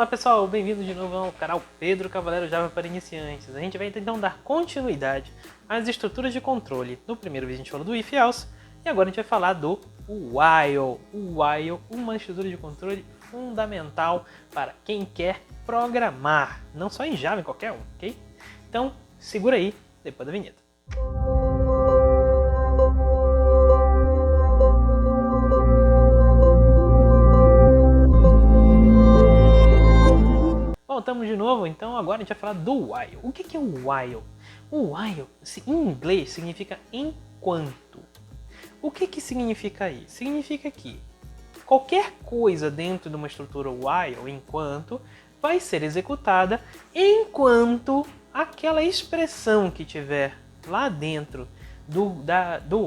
Olá pessoal, bem-vindos de novo ao canal Pedro Cavaleiro Java para iniciantes. A gente vai então dar continuidade às estruturas de controle. No primeiro vídeo a gente falou do if else e agora a gente vai falar do while. O while, uma estrutura de controle fundamental para quem quer programar, não só em Java, em qualquer um, ok? Então segura aí depois da vinheta. Voltamos de novo, então agora a gente vai falar do while. O que é o while? O while, em inglês, significa enquanto. O que significa isso? Significa que qualquer coisa dentro de uma estrutura while, enquanto, vai ser executada enquanto aquela expressão que tiver lá dentro do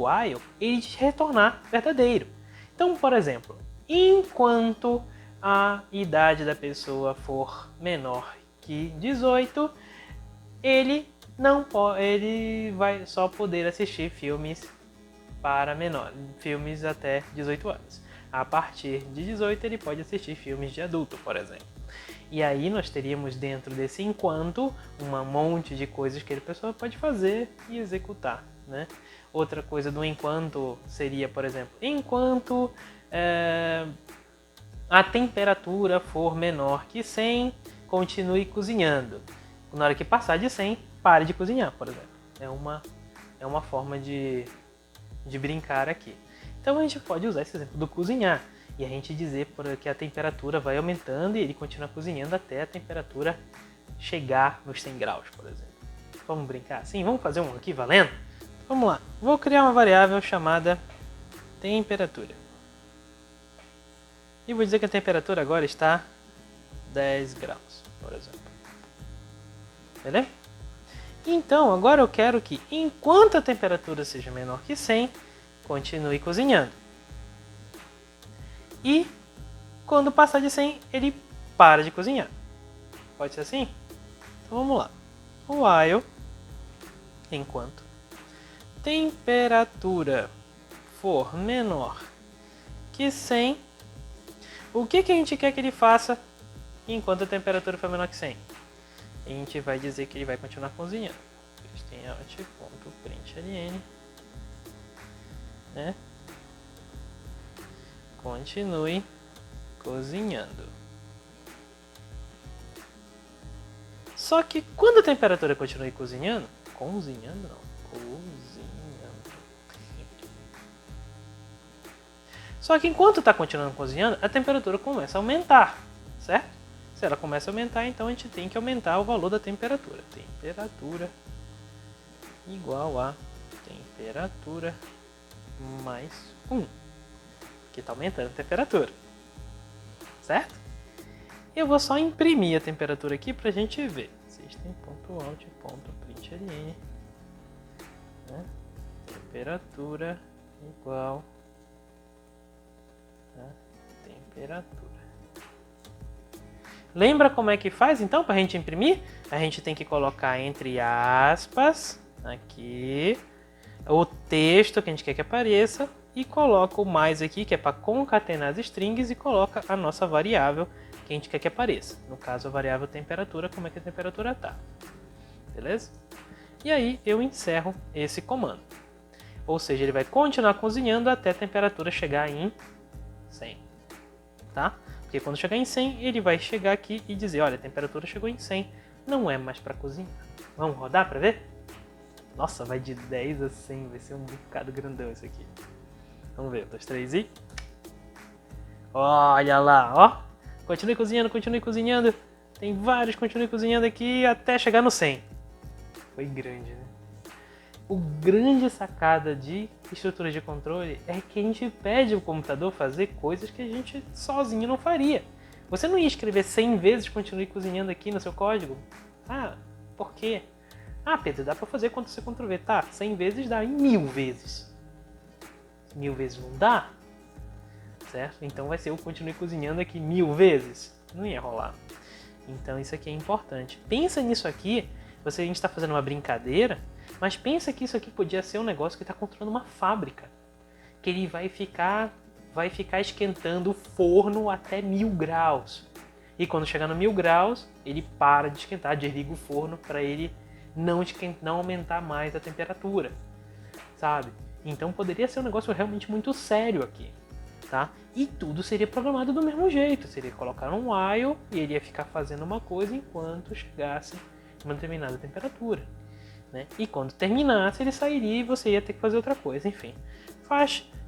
while, ele retornar verdadeiro. Então, por exemplo, enquanto a idade da pessoa for menor que 18, ele vai só poder assistir filmes para menores, filmes até 18 anos. A partir de 18 ele pode assistir filmes de adulto, por exemplo. E aí nós teríamos dentro desse enquanto um monte de coisas que a pessoa pode fazer e executar, né? Outra coisa do enquanto seria, por exemplo, enquanto a temperatura for menor que 100, continue cozinhando. Na hora que passar de 100, pare de cozinhar, por exemplo. É uma forma de brincar aqui. Então a gente pode usar esse exemplo do cozinhar e a gente dizer que a temperatura vai aumentando e ele continua cozinhando até a temperatura chegar nos 100 graus, por exemplo. Vamos brincar assim? Vamos fazer um aqui valendo? Vamos lá. Vou criar uma variável chamada temperatura. E vou dizer que a temperatura agora está 10 graus, por exemplo. Beleza? Então, agora eu quero que, enquanto a temperatura seja menor que 100, continue cozinhando. E, quando passar de 100, ele para de cozinhar. Pode ser assim? Então, vamos lá. While, enquanto temperatura for menor que 100, o que a gente quer que ele faça enquanto a temperatura for menor que 100? A gente vai dizer que ele vai continuar cozinhando. System.out.println, né? Continue cozinhando. Só que quando a temperatura continue cozinhando, Só que enquanto está continuando cozinhando, a temperatura começa a aumentar, certo? Se ela começa a aumentar, então a gente tem que aumentar o valor da temperatura. Temperatura igual a temperatura mais 1, que está aumentando a temperatura, certo? Eu vou só imprimir a temperatura aqui para a gente ver. System.out.println, né? Temperatura igual temperatura. Lembra como é que faz então para a gente imprimir? A gente tem que colocar entre aspas aqui o texto que a gente quer que apareça e coloca o mais aqui, que é para concatenar as strings, e coloca a nossa variável que a gente quer que apareça. No caso, a variável temperatura, como é que a temperatura está. Beleza? E aí eu encerro esse comando. Ou seja, ele vai continuar cozinhando até a temperatura chegar em 100, tá? Porque quando chegar em 100, ele vai chegar aqui e dizer, olha, a temperatura chegou em 100, não é mais para cozinhar. Vamos rodar para ver? Nossa, vai de 10 a 100, vai ser um bocado grandão isso aqui. Vamos ver, 1, 2, 3 e... Olha lá, ó! Continue cozinhando. Tem vários, continue cozinhando aqui até chegar no 100. Foi grande, né? O grande sacada de estruturas de controle é que a gente pede o computador fazer coisas que a gente sozinho não faria. Você não ia escrever 100 vezes continue cozinhando aqui no seu código? Ah, por quê? Ah, Pedro, dá para fazer Ctrl-C, Ctrl-V. Tá, 100 vezes dá em 1000 vezes. 1000 vezes não dá? Certo? Então vai ser o continue cozinhando aqui 1000 vezes. Não ia rolar. Então isso aqui é importante. Pensa nisso aqui. A gente está fazendo uma brincadeira, mas pensa que isso aqui podia ser um negócio que está controlando uma fábrica. Que ele vai ficar esquentando o forno até 1000 graus. E quando chegar no 1000 graus, ele para de esquentar, desliga o forno para ele não aumentar mais a temperatura, sabe? Então poderia ser um negócio realmente muito sério aqui, tá? E tudo seria programado do mesmo jeito, seria colocar um while e ele ia ficar fazendo uma coisa enquanto chegasse uma determinada temperatura, né? E quando terminasse ele sairia e você ia ter que fazer outra coisa, enfim.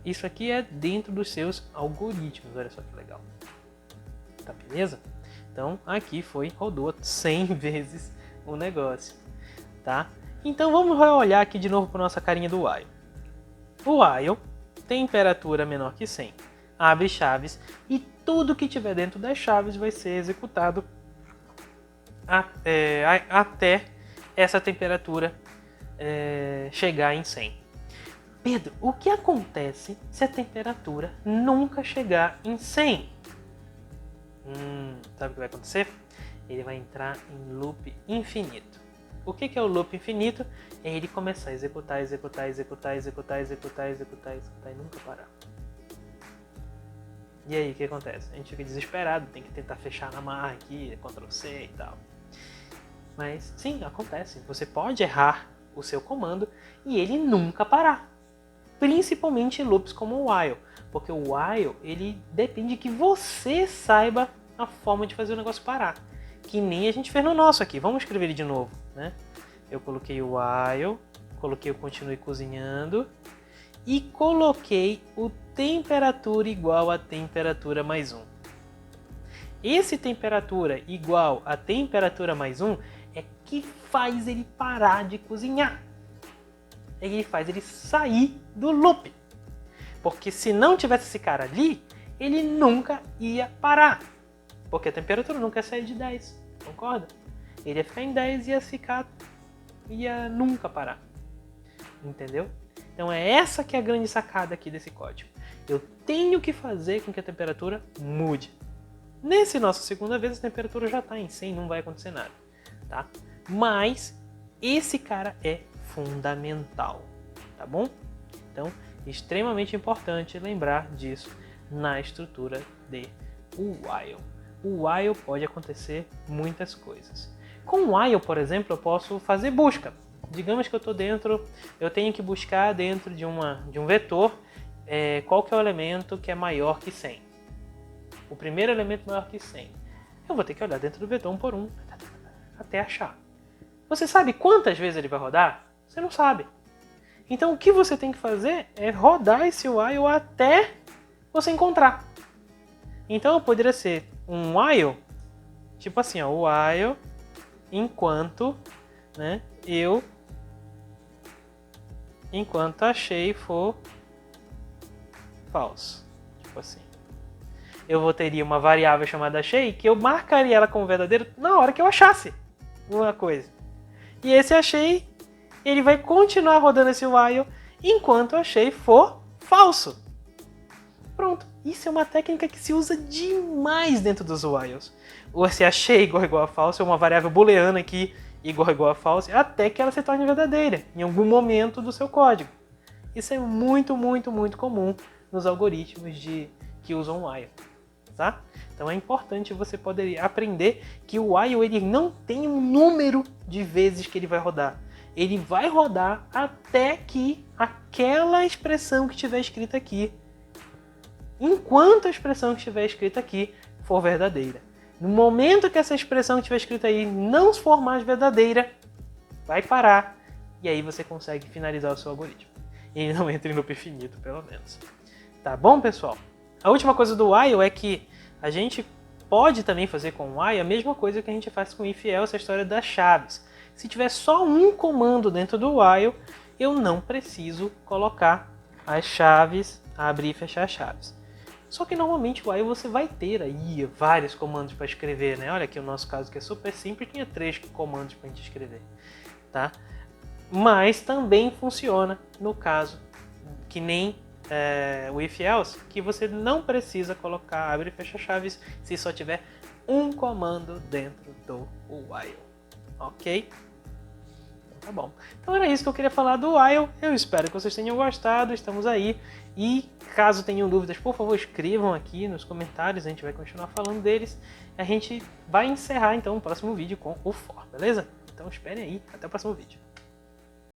Isso aqui é dentro dos seus algoritmos, olha só que legal. Tá beleza? Então aqui rodou 100 vezes o negócio, tá? Então vamos olhar aqui de novo para nossa carinha do while. O while, temperatura menor que 100, abre chaves e tudo que tiver dentro das chaves vai ser executado até essa temperatura chegar em 100. Pedro, o que acontece se a temperatura nunca chegar em 100? Sabe o que vai acontecer? Ele vai entrar em loop infinito. O que é o loop infinito? É ele começar a executar e nunca parar. E aí, o que acontece? A gente fica desesperado, tem que tentar fechar na marra aqui, Ctrl C e tal. Mas sim, acontece. Você pode errar o seu comando e ele nunca parar. Principalmente em loops como o while. Porque o while, ele depende que você saiba a forma de fazer o negócio parar. Que nem a gente fez no nosso aqui. Vamos escrever ele de novo, né? Eu coloquei o while, coloquei o continue cozinhando e coloquei o temperatura igual a temperatura mais 1. Esse temperatura igual a temperatura mais 1 é que faz ele parar de cozinhar. Ele faz ele sair do loop. Porque se não tivesse esse cara ali, ele nunca ia parar. Porque a temperatura nunca ia sair de 10, concorda? Ele ia ficar em 10 e ia nunca parar. Entendeu? Então é essa que é a grande sacada aqui desse código. Eu tenho que fazer com que a temperatura mude. Nesse nossa segunda vez a temperatura já está em 100, não vai acontecer nada. Tá? Mas esse cara é fundamental. Tá bom? Então, extremamente importante lembrar disso na estrutura de while. O while pode acontecer muitas coisas. Com o while, por exemplo, eu posso fazer busca. Digamos que eu tenho que buscar dentro de um vetor qual que é o elemento que é maior que 100. O primeiro elemento maior que 100. Eu vou ter que olhar dentro do vetor um por um até achar. Você sabe quantas vezes ele vai rodar? Você não sabe. Então o que você tem que fazer é rodar esse while até você encontrar. Então poderia ser um while, tipo assim, ó, while enquanto, né, enquanto achei for false. Tipo assim. Eu teria uma variável chamada achei que eu marcaria ela como verdadeira na hora que eu achasse uma coisa. E esse achei, ele vai continuar rodando esse while enquanto achei for falso. Pronto. Isso é uma técnica que se usa demais dentro dos whiles. Esse achei igual a falso é uma variável booleana aqui igual a false até que ela se torne verdadeira em algum momento do seu código. Isso é muito, muito, muito comum nos algoritmos que usam while. Tá? Então é importante você poder aprender que o while ele não tem um número de vezes que ele vai rodar. Ele vai rodar até que aquela expressão que estiver escrita aqui, enquanto a expressão que estiver escrita aqui for verdadeira. No momento que essa expressão que estiver escrita aí não for mais verdadeira, vai parar e aí você consegue finalizar o seu algoritmo. E ele não entra em loop infinito, pelo menos. Tá bom, pessoal? A última coisa do while é que a gente pode também fazer com o while a mesma coisa que a gente faz com if else, a história das chaves. Se tiver só um comando dentro do while, eu não preciso colocar as chaves, abrir e fechar as chaves. Só que normalmente o while você vai ter aí vários comandos para escrever, né? Olha aqui o nosso caso que é super simples, tinha 3 comandos para a gente escrever, tá? Mas também funciona no caso que nem o if else, que você não precisa colocar abre e fecha chaves se só tiver um comando dentro do while, ok? Tá bom. Então era isso que eu queria falar do while. Eu espero que vocês tenham gostado. Estamos aí. E caso tenham dúvidas, por favor, escrevam aqui nos comentários. A gente vai continuar falando deles. A gente vai encerrar então o próximo vídeo com o for, beleza? Então esperem aí. Até o próximo vídeo.